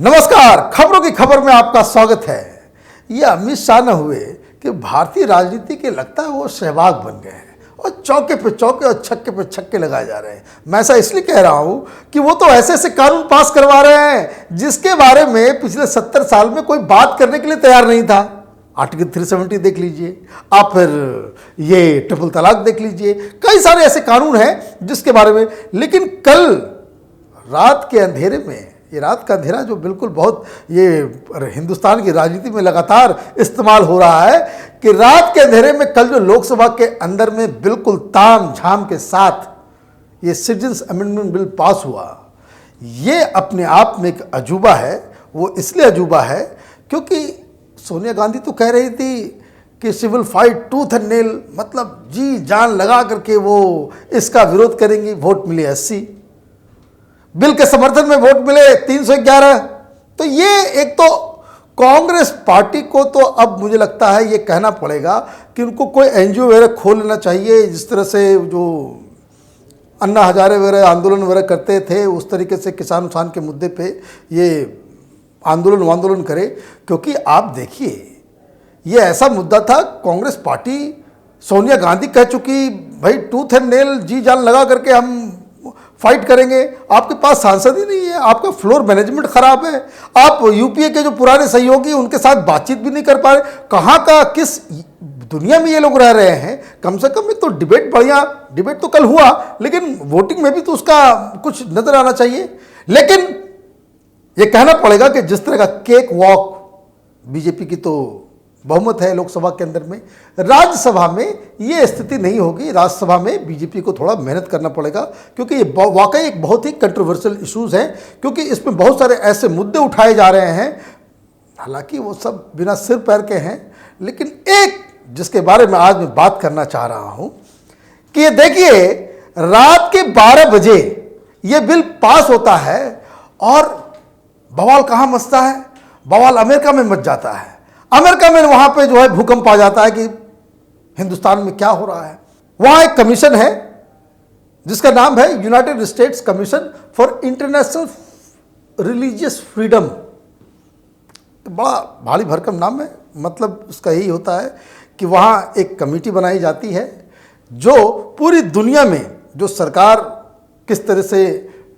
नमस्कार, खबरों की खबर में आपका स्वागत है। ये अमित शाह न हुए कि भारतीय राजनीति के लगता है वो सहवाग बन गए हैं और चौके पे चौके और छक्के पे छक्के लगाए जा रहे हैं। मैं ऐसा इसलिए कह रहा हूं कि वो तो ऐसे ऐसे कानून पास करवा रहे हैं जिसके बारे में पिछले 70 साल में कोई बात करने के लिए तैयार नहीं था। आर्टिकल 370 देख लीजिए, आप फिर ये ट्रिपल तलाक देख लीजिए, कई सारे ऐसे कानून हैं जिसके बारे में। लेकिन कल रात के अंधेरे में, ये रात का अंधेरा जो बिल्कुल बहुत ये हिंदुस्तान की राजनीति में लगातार इस्तेमाल हो रहा है कि रात के अंधेरे में कल जो लोकसभा के अंदर में बिल्कुल ताम झाम के साथ ये सिटीजन्स अमेंडमेंट बिल पास हुआ, ये अपने आप में एक अजूबा है। वो इसलिए अजूबा है क्योंकि सोनिया गांधी तो कह रही थी कि she will fight tooth and nail, मतलब जी जान लगा करके वो इसका विरोध करेंगी। वोट मिले 80, बिल के समर्थन में वोट मिले 311। तो ये एक तो कांग्रेस पार्टी को तो अब मुझे लगता है ये कहना पड़ेगा कि उनको कोई एनजीओ वगैरह खोल लेना चाहिए। जिस तरह से जो अन्ना हजारे वगैरह आंदोलन वगैरह करते थे उस तरीके से किसान के मुद्दे पे ये आंदोलन करे। क्योंकि आप देखिए, ये ऐसा मुद्दा था, कांग्रेस पार्टी सोनिया गांधी कह चुकी भाई टूथ एंड नेल जी जान लगा करके हम फाइट करेंगे। आपके पास सांसद ही नहीं है, आपका फ्लोर मैनेजमेंट खराब है, आप यूपीए के जो पुराने सहयोगी उनके साथ बातचीत भी नहीं कर पा रहे। कहाँ का किस दुनिया में ये लोग रह रहे हैं? कम से कम एक तो डिबेट तो कल हुआ, लेकिन वोटिंग में भी तो उसका कुछ नजर आना चाहिए। लेकिन ये कहना पड़ेगा कि जिस तरह का केक वॉक बीजेपी की तो बहुमत है लोकसभा के अंदर में, राज्यसभा में ये स्थिति नहीं होगी। राज्यसभा में बीजेपी को थोड़ा मेहनत करना पड़ेगा क्योंकि ये वाकई एक बहुत ही कंट्रोवर्शियल इश्यूज हैं, क्योंकि इसमें बहुत सारे ऐसे मुद्दे उठाए जा रहे हैं, हालांकि वो सब बिना सिर पैर के हैं। लेकिन एक जिसके बारे में आज मैं बात करना चाह रहा हूं कि ये देखिए, रात के 12 बजे ये बिल पास होता है और बवाल कहां मचता है? बवाल अमेरिका में मच जाता है। अमेरिका में वहां पे जो है भूकंप आ जाता है कि हिंदुस्तान में क्या हो रहा है। वहां एक कमीशन है जिसका नाम है United states commission for international religious freedom. बड़ा भारी भरकम नाम है, मतलब उसका यही होता है कि वहां एक कमेटी बनाई जाती है जो पूरी दुनिया में जो सरकार किस तरह से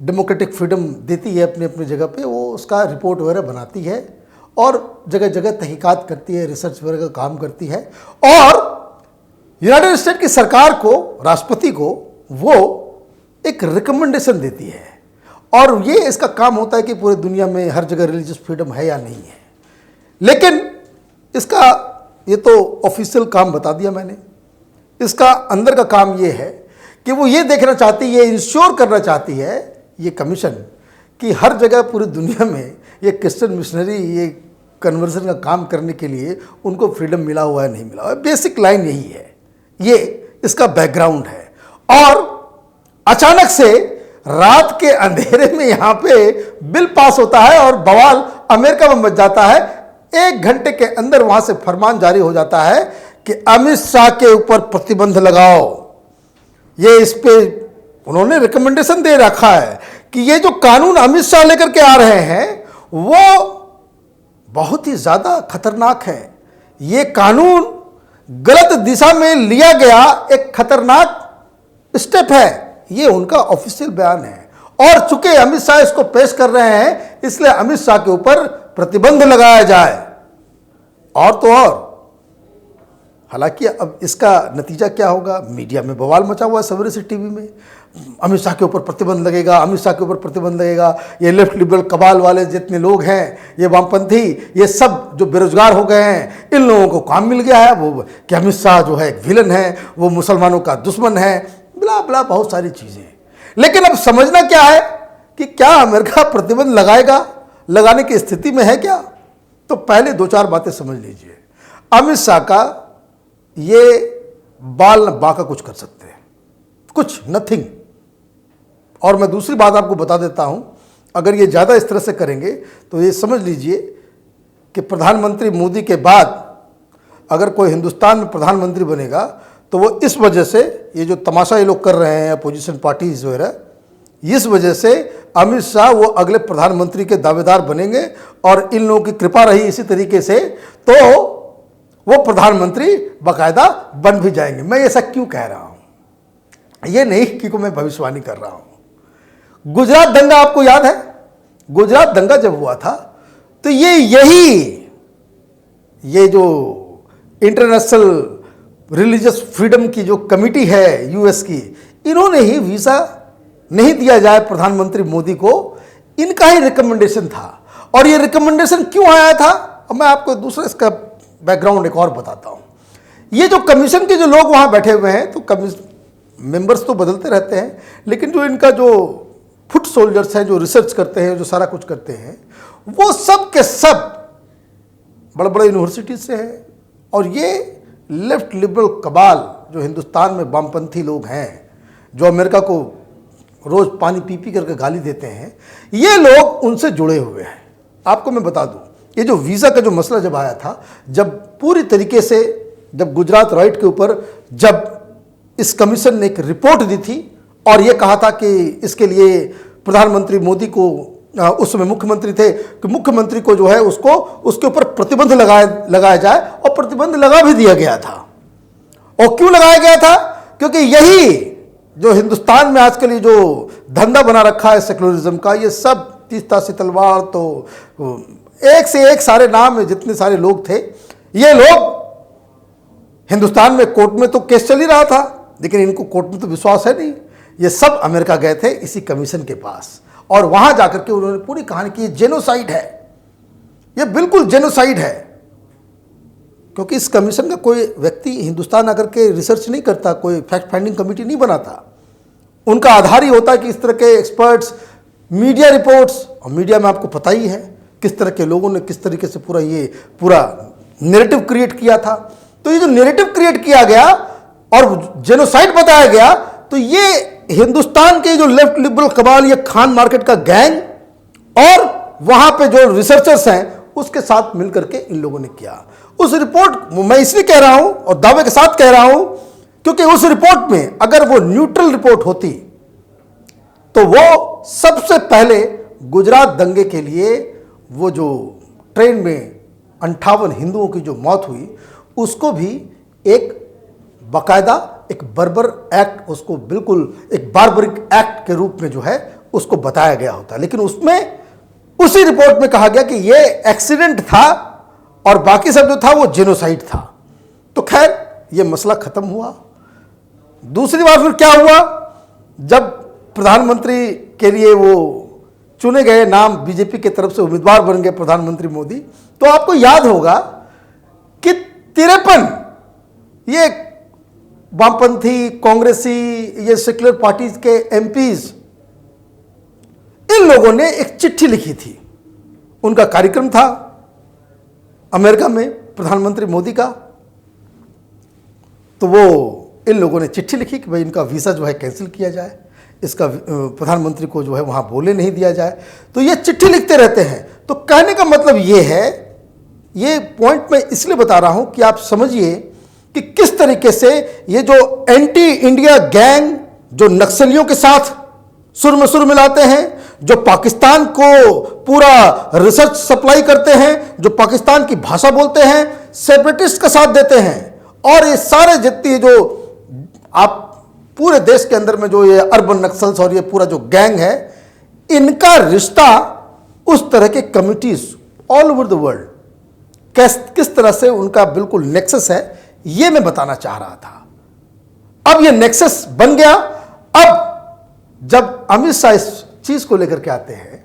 डेमोक्रेटिक फ्रीडम देती है अपनी अपनी जगह पे, वो उसका रिपोर्ट वगैरह बनाती है और जगह जगह तहकीकात करती है, रिसर्च वगैरह का काम करती है। और यूनाइटेड स्टेट की सरकार को, राष्ट्रपति को, वो एक रिकमेंडेशन देती है और ये इसका काम होता है कि पूरी दुनिया में हर जगह रिलीजियस फ्रीडम है या नहीं है। लेकिन इसका ये तो ऑफिशियल काम बता दिया मैंने। इसका अंदर का काम ये है कि वो ये देखना चाहती है, इंश्योर करना चाहती है ये कमीशन कि हर जगह पूरी दुनिया में ये क्रिश्चियन मिशनरी ये कन्वर्जन का काम करने के लिए उनको फ्रीडम मिला हुआ है नहीं मिला हुआ है। बेसिक लाइन यही है, ये इसका बैकग्राउंड है। और अचानक से रात के अंधेरे में यहां पे बिल पास होता है और बवाल अमेरिका में मच जाता है। 1 घंटे के अंदर वहां से फरमान जारी हो जाता है कि अमित शाह के ऊपर प्रतिबंध लगाओ। ये इस पे उन्होंने रिकमेंडेशन दे रखा है कि ये जो कानून अमित शाह लेकर के आ रहे हैं वो बहुत ही ज्यादा खतरनाक है। ये कानून गलत दिशा में लिया गया एक खतरनाक स्टेप है, ये उनका ऑफिशियल बयान है। और चूंकि अमित शाह इसको पेश कर रहे हैं इसलिए अमित शाह के ऊपर प्रतिबंध लगाया जाए। और तो और, हालांकि अब इसका नतीजा क्या होगा? मीडिया में बवाल मचा हुआ है सवेरे से टीवी में, अमित शाह के ऊपर प्रतिबंध लगेगा, अमित शाह के ऊपर प्रतिबंध लगेगा। ये लेफ्ट लिबरल कबाल वाले जितने लोग हैं, ये वामपंथी, ये सब जो बेरोजगार हो गए हैं, इन लोगों को काम मिल गया है वो कि अमित शाह जो है एक विलन है, वो मुसलमानों का दुश्मन है, बिला बिला बहुत सारी चीजें। लेकिन अब समझना क्या है कि क्या अमेरिका प्रतिबंध लगाएगा, लगाने की स्थिति में है क्या? तो पहले 2-4 बातें समझ लीजिए। अमित शाह का ये बाल न बांका कुछ कर सकते हैं, कुछ नथिंग। और मैं दूसरी बात आपको बता देता हूं, अगर ये ज़्यादा इस तरह से करेंगे तो ये समझ लीजिए कि प्रधानमंत्री मोदी के बाद अगर कोई हिंदुस्तान में प्रधानमंत्री बनेगा तो वो इस वजह से, ये जो तमाशा ये लोग कर रहे हैं अपोजिशन पार्टीज वगैरह, इस वजह से अमित शाह वो अगले प्रधानमंत्री के दावेदार बनेंगे और इन लोगों की कृपा रही इसी तरीके से तो वो प्रधानमंत्री बाकायदा बन भी जाएंगे। मैं ऐसा क्यों कह रहा हूं? ये नहीं कि मैं भविष्यवाणी कर रहा हूं। गुजरात दंगा आपको याद है? गुजरात दंगा जब हुआ था तो ये जो इंटरनेशनल रिलीजियस फ्रीडम की जो कमिटी है यूएस की, इन्होंने ही वीज़ा नहीं दिया जाए प्रधानमंत्री मोदी को, इनका ही रिकमेंडेशन था। और ये रिकमेंडेशन क्यों आया था, अब मैं आपको दूसरा इसका बैकग्राउंड एक और बताता हूं। ये जो कमीशन के जो लोग वहां बैठे हुए हैं, तो मेंबर्स तो बदलते रहते हैं, लेकिन जो इनका जो फुट सोल्जर्स हैं, जो रिसर्च करते हैं, जो सारा कुछ करते हैं, वो सब के सब बड़े बड़े यूनिवर्सिटी से हैं। और ये लेफ्ट लिबरल कबाल जो हिंदुस्तान में वामपंथी लोग हैं, जो अमेरिका को रोज पानी पी पी करके गाली देते हैं, ये लोग उनसे जुड़े हुए हैं। आपको मैं बता दूं, ये जो वीज़ा का जो मसला जब आया था, जब पूरी तरीके से जब गुजरात राइट के ऊपर जब इस कमीशन ने एक रिपोर्ट दी थी और ये कहा था कि इसके लिए प्रधानमंत्री मोदी को, उसमें मुख्यमंत्री थे, कि मुख्यमंत्री को जो है उसको उसके ऊपर प्रतिबंध लगाया जाए, और प्रतिबंध लगा भी दिया गया था। और क्यों लगाया गया था? क्योंकि यही जो हिंदुस्तान में आजकल ये जो धंधा बना रखा है सेक्युलरिज्म का, ये सब तीस्ता सी तलवार, तो एक से एक सारे नाम है, जितने सारे लोग थे, ये लोग हिंदुस्तान में कोर्ट में तो केस चल ही रहा था, लेकिन इनको कोर्ट में तो विश्वास है नहीं। ये सब अमेरिका गए थे इसी कमीशन के पास, और वहां जाकर के उन्होंने पूरी कहानी की, जेनोसाइड है, ये बिल्कुल जेनोसाइड है। क्योंकि इस कमीशन का कोई व्यक्ति हिंदुस्तान आकर के रिसर्च नहीं करता, कोई फैक्ट फाइंडिंग कमेटी नहीं बनाता। उनका आधार ही होता है कि इस तरह के एक्सपर्ट्स, मीडिया रिपोर्ट्स, और मीडिया में आपको पता ही है किस तरह के लोगों ने किस तरीके से पूरा नैरेटिव क्रिएट किया था। तो ये जो नैरेटिव क्रिएट किया गया और जेनोसाइड बताया गया, तो ये हिंदुस्तान के जो लेफ्ट लिबरल कबाल, ये खान मार्केट का गैंग और वहां पे जो रिसर्चर्स हैं, उसके साथ मिलकर के इन लोगों ने किया। उस रिपोर्ट मैं इसलिए कह रहा हूं और दावे के साथ कह रहा हूं, क्योंकि उस रिपोर्ट में अगर वो न्यूट्रल रिपोर्ट होती तो वो सबसे पहले गुजरात दंगे के लिए वो जो ट्रेन में 58 हिंदुओं की जो मौत हुई, उसको भी एक बाकायदा एक बर्बर एक्ट, उसको बिल्कुल एक बार्बरिक एक्ट के रूप में जो है उसको बताया गया होता। लेकिन उसमें उसी रिपोर्ट में कहा गया कि ये एक्सीडेंट था और बाकी सब जो था वो जेनोसाइड था। तो खैर ये मसला खत्म हुआ। दूसरी बार फिर क्या हुआ, जब प्रधानमंत्री के लिए वो चुने गए, नाम बीजेपी की तरफ से उम्मीदवार बन गए प्रधानमंत्री मोदी, तो आपको याद होगा कि 53 ये वामपंथी, कांग्रेसी, ये सेक्युलर पार्टीज के एमपीज, इन लोगों ने एक चिट्ठी लिखी थी। उनका कार्यक्रम था अमेरिका में प्रधानमंत्री मोदी का, तो वो इन लोगों ने चिट्ठी लिखी कि भाई इनका वीज़ा जो है कैंसिल किया जाए, इसका प्रधानमंत्री को जो है वहाँ बोले नहीं दिया जाए। तो ये चिट्ठी लिखते रहते हैं। तो कहने का मतलब ये है, ये पॉइंट मैं इसलिए बता रहा हूँ कि आप समझिए कि किस तरीके से ये जो एंटी इंडिया गैंग, जो नक्सलियों के साथ सुर में सुर मिलाते हैं, जो पाकिस्तान को पूरा रिसर्च सप्लाई करते हैं, जो पाकिस्तान की भाषा बोलते हैं, सेपरेटिस्ट का साथ देते हैं, और ये सारे जितनी जो आप पूरे देश के अंदर में जो ये अर्बन नक्सल्स और ये पूरा जो गैंग है, इनका रिश्ता उस तरह के committees all over the world किस तरह से उनका बिल्कुल नेक्सस है, ये मैं बताना चाह रहा था। अब ये नेक्सस बन गया। अब जब अमित शाह इस चीज को लेकर के आते हैं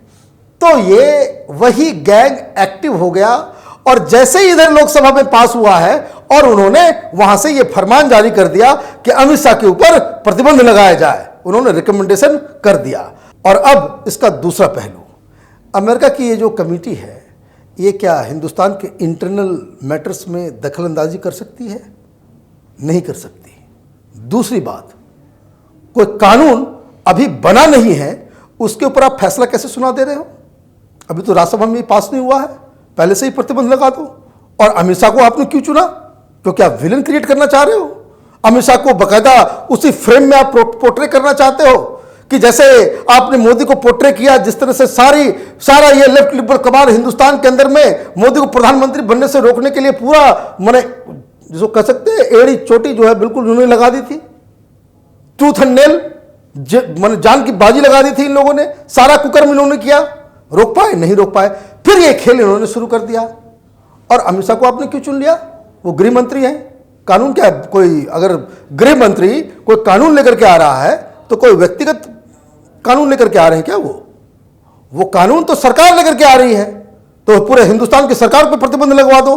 तो ये वही गैंग एक्टिव हो गया, और जैसे ही इधर लोकसभा में पास हुआ है और उन्होंने वहां से ये फरमान जारी कर दिया कि अमित शाह के ऊपर प्रतिबंध लगाया जाए, उन्होंने रिकमेंडेशन कर दिया। और अब इसका दूसरा पहलू, अमेरिका की ये जो कमेटी है, ये क्या हिंदुस्तान के इंटरनल मैटर्स में दखलंदाजी कर सकती है? नहीं कर सकती। दूसरी बात, कोई कानून अभी बना नहीं है, उसके ऊपर आप फैसला कैसे सुना दे रहे हो? अभी तो राज्यसभा में पास नहीं हुआ है, पहले से ही प्रतिबंध लगा दो। और अमित शाह को आपने क्यों चुना? क्योंकि आप विलन क्रिएट करना चाह रहे हो? अमित शाह को बाकायदा उसी फ्रेम में आप पोर्ट्रे करना चाहते हो कि जैसे आपने मोदी को पोर्ट्रे किया, जिस तरह से सारा ये लेफ्ट लिबरल कमाल हिंदुस्तान के अंदर में मोदी को प्रधानमंत्री बनने से रोकने के लिए पूरा माने जो कह सकते हैं एड़ी चोटी जो है बिल्कुल उन्होंने लगा दी थी, टूथ एंड नेल माने जान की बाजी लगा दी थी इन लोगों ने, सारा कुकर्म इन्होंने किया, रोक पाए नहीं रोक पाए। फिर ये खेल इन्होंने शुरू कर दिया। और अमित शाह को आपने क्यों चुन लिया? वो गृह मंत्री हैं, कानून क्या है? कोई अगर गृह मंत्री कोई कानून लेकर के आ रहा है तो कोई व्यक्तिगत कानून लेकर के आ रहे हैं क्या? वो कानून तो सरकार लेकर के आ रही है, तो पूरे हिंदुस्तान की सरकार पर प्रतिबंध लगवा दो।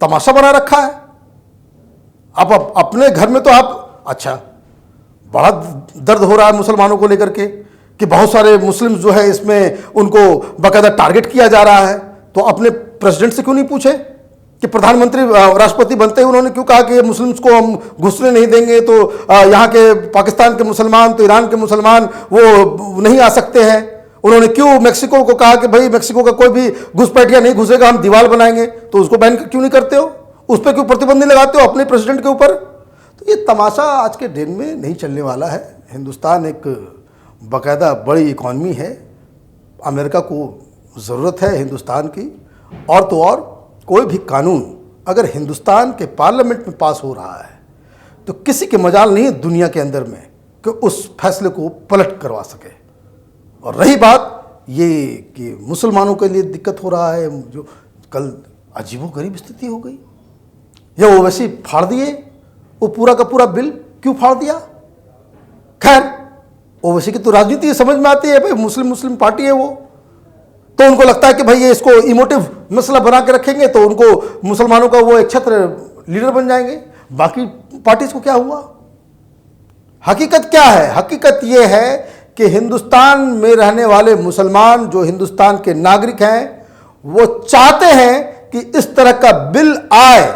तमाशा बना रखा है। आप अपने घर में तो आप, अच्छा बड़ा दर्द हो रहा है मुसलमानों को लेकर के कि बहुत सारे मुस्लिम जो है इसमें उनको बाकायदा टारगेट किया जा रहा है, तो अपने प्रेसिडेंट से क्यों नहीं पूछे कि प्रधानमंत्री राष्ट्रपति बनते ही उन्होंने क्यों कहा कि मुस्लिम्स को हम घुसने नहीं देंगे, तो यहाँ के पाकिस्तान के मुसलमान, तो ईरान के मुसलमान वो नहीं आ सकते हैं। उन्होंने क्यों मेक्सिको को कहा कि भाई मेक्सिको का कोई भी घुसपैठिया नहीं घुसेगा, हम दीवार बनाएंगे, तो उसको बैन क्यों नहीं करते हो? उस पर क्यों प्रतिबंध नहीं लगाते हो अपने प्रेसिडेंट के ऊपर? तो ये तमाशा आज के दिन में नहीं चलने वाला है। हिंदुस्तान एक बाकायदा बड़ी इकॉनमी है, अमेरिका को ज़रूरत है हिंदुस्तान की। और तो और कोई भी कानून अगर हिंदुस्तान के पार्लियामेंट में पास हो रहा है तो किसी के मजाल नहीं है दुनिया के अंदर में कि उस फैसले को पलट करवा सके। और रही बात ये कि मुसलमानों के लिए दिक्कत हो रहा है, जो कल अजीबोगरीब स्थिति हो गई, या वो वैसे फाड़ दिए, वो पूरा का पूरा बिल क्यों फाड़ दिया? खैर ओवैसी की तो राजनीति समझ में आती है, भाई मुस्लिम पार्टी है वो, तो उनको लगता है कि भाई ये इसको इमोटिव मसला बना के रखेंगे तो उनको मुसलमानों का वो एक छत्र लीडर बन जाएंगे। बाकी पार्टीज को क्या हुआ? हकीकत क्या है? हकीकत ये है कि हिंदुस्तान में रहने वाले मुसलमान जो हिंदुस्तान के नागरिक हैं वो चाहते हैं कि इस तरह का बिल आए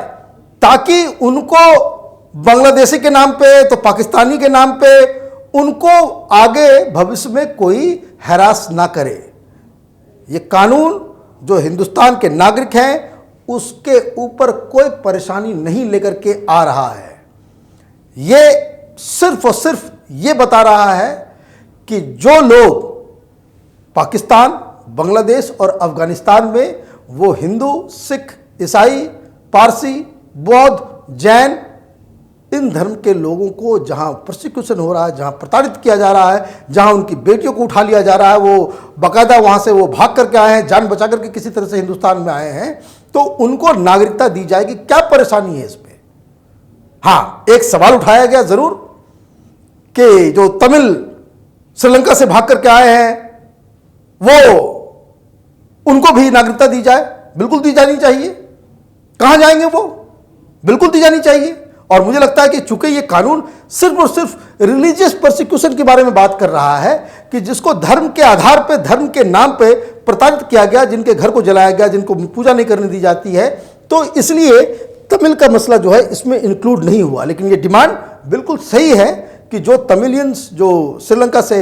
ताकि उनको बांग्लादेशी के नाम पे तो पाकिस्तानी के नाम पे उनको आगे भविष्य में कोई हरास ना करे। ये कानून जो हिंदुस्तान के नागरिक हैं उसके ऊपर कोई परेशानी नहीं लेकर के आ रहा है। ये सिर्फ और सिर्फ ये बता रहा है कि जो लोग पाकिस्तान, बांग्लादेश और अफगानिस्तान में वो हिंदू, सिख, ईसाई, पारसी, बौद्ध, जैन, इन धर्म के लोगों को जहां प्रोसिक्यूशन हो रहा है, जहां प्रताड़ित किया जा रहा है, जहां उनकी बेटियों को उठा लिया जा रहा है, वो बाकायदा वहां से वो भाग करके आए हैं, जान बचा करके किसी तरह से हिंदुस्तान में आए हैं, तो उनको नागरिकता दी जाएगी। क्या परेशानी है इसमें? हाँ, एक सवाल उठाया गया जरूर कि जो तमिल श्रीलंका से भाग करके आए हैं वो उनको भी नागरिकता दी जाए। बिल्कुल दी जानी चाहिए। कहां जाएंगे वो? बिल्कुल दी जानी चाहिए। और मुझे लगता है कि चूंकि ये कानून सिर्फ और सिर्फ रिलीजियस प्रोसिक्यूशन के बारे में बात कर रहा है कि जिसको धर्म के आधार पे, धर्म के नाम पे प्रताड़ित किया गया, जिनके घर को जलाया गया, जिनको पूजा नहीं करने दी जाती है, तो इसलिए तमिल का मसला जो है इसमें इंक्लूड नहीं हुआ। लेकिन ये डिमांड बिल्कुल सही है कि जो तमिलियंस जो श्रीलंका से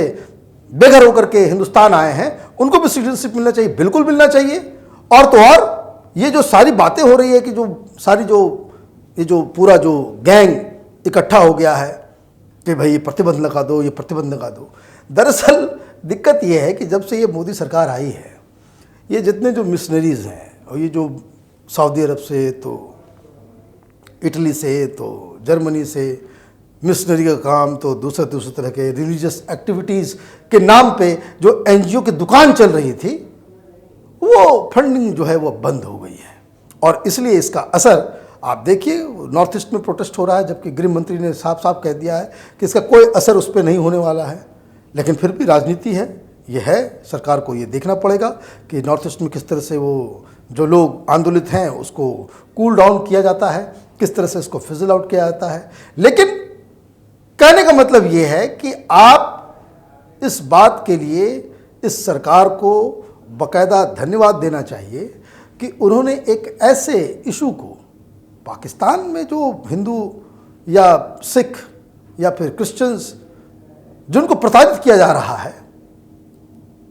बेघर होकर के हिंदुस्तान आए हैं उनको भी सिटीजनशिप मिलना चाहिए, बिल्कुल मिलना चाहिए। और तो और ये जो सारी बातें हो रही है कि जो सारी ये जो पूरा जो गैंग इकट्ठा हो गया है कि भाई ये प्रतिबंध लगा दो, ये प्रतिबंध लगा दो। दरअसल दिक्कत ये है कि जब से ये मोदी सरकार आई है, ये जितने जो मिशनरीज हैं और ये जो सऊदी अरब से, तो इटली से, तो जर्मनी से मिशनरी का काम, तो दूसरे तरह के रिलीजियस एक्टिविटीज़ के नाम पे जो एनजीओ की दुकान चल रही थी, वो फंडिंग जो है वो बंद हो गई है। और इसलिए इसका असर आप देखिए, नॉर्थ ईस्ट में प्रोटेस्ट हो रहा है, जबकि गृह मंत्री ने साफ साफ कह दिया है कि इसका कोई असर उस पर नहीं होने वाला है। लेकिन फिर भी राजनीति है, ये है, सरकार को ये देखना पड़ेगा कि नॉर्थ ईस्ट में किस तरह से वो जो लोग आंदोलित हैं उसको कूल डाउन किया जाता है, किस तरह से इसको फिजल आउट किया जाता है। लेकिन कहने का मतलब ये है कि आप इस बात के लिए इस सरकार को बाकायदा धन्यवाद देना चाहिए कि उन्होंने एक ऐसे इशू को, पाकिस्तान में जो हिंदू या सिख या फिर क्रिश्चियंस जिनको प्रताड़ित किया जा रहा है,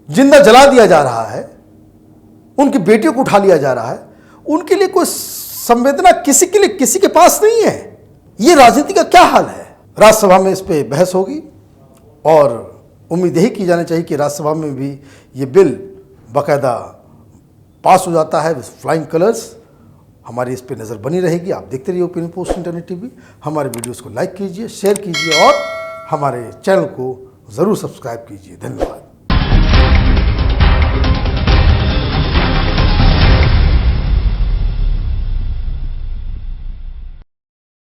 जिंदा जला दिया जा रहा है, उनकी बेटियों को उठा लिया जा रहा है, उनके लिए कोई संवेदना किसी के लिए, किसी के पास नहीं है। ये राजनीति का क्या हाल है? राज्यसभा में इस पर बहस होगी और उम्मीद यही की जानी चाहिए कि राज्यसभा में भी ये बिल बाकायदा पास हो जाता है विद फ्लाइंग कलर्स। हमारी इस पे नज़र बनी रहेगी। आप देखते रहिए ओपिनियन पोस्ट इंटरनेट टीवी। हमारे वीडियोस को लाइक कीजिए, शेयर कीजिए और हमारे चैनल को ज़रूर सब्सक्राइब कीजिए। धन्यवाद।